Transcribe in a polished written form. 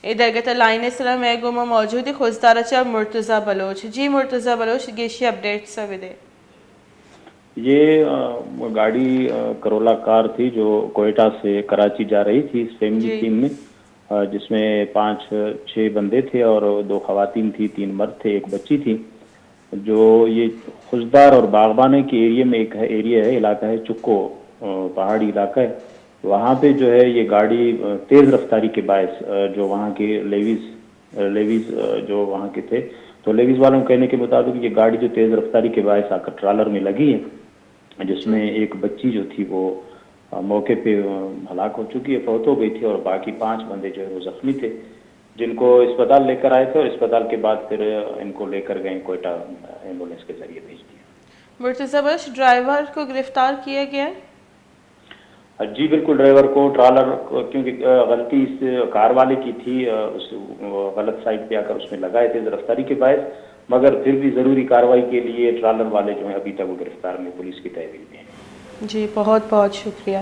درگت line سلام میں گما موجود خوزدارچہ مرتضی بلوچ جی مرتضی بلوچ گیشی اپڈیٹ سویدے یہ گاڑی کرولا کار تھی جو کوئٹہ سے کراچی جا رہی تھی اس فیملی جی ٹیم میں، جس میں 5-6 بندے تھے اور 2 خواتین تھی، 3 مرد تھے، 1 بچی تھی۔ جو یہ خوزدار اور باغبانے کے ایریا میں ایک ایریا ہے، علاقہ ہے چکو، پہاڑی علاقہ ہے۔ وہاں پہ جو ہے یہ گاڑی تیز رفتاری کے باعث جو وہاں کے لیویز جو وہاں کے تھے، تو لیویز والوں کے کہنے کے مطابق یہ گاڑی جو تیز رفتاری کے باعث آ کر ٹرالر میں لگی ہے، جس جی میں ایک بچی جو تھی وہ موقع پہ ہلاک ہو چکی ہے، فوت ہو گئی تھی، اور باقی 5 بندے جو ہے وہ زخمی تھے، جن کو اسپتال لے کر آئے تھے، اور اسپتال کے بعد پھر ان کو لے کر گئے کوئٹہ ایمبولینس کے ذریعے بھیج دیا۔ مرتضی بلوچ ڈرائیور کو گرفتار کیا گیا ہے؟ جی بالکل، ڈرائیور کو ٹرالر کیونکہ غلطی اس کار والے کی تھی، اس غلط سائڈ پہ آ کر اس میں لگائے تیز رفتاری کے باعث، مگر پھر بھی ضروری کارروائی کے لیے ٹرالر والے جو ہیں ابھی تک وہ گرفتار میں پولیس کی تحویل میں ہیں۔ جی بہت بہت شکریہ۔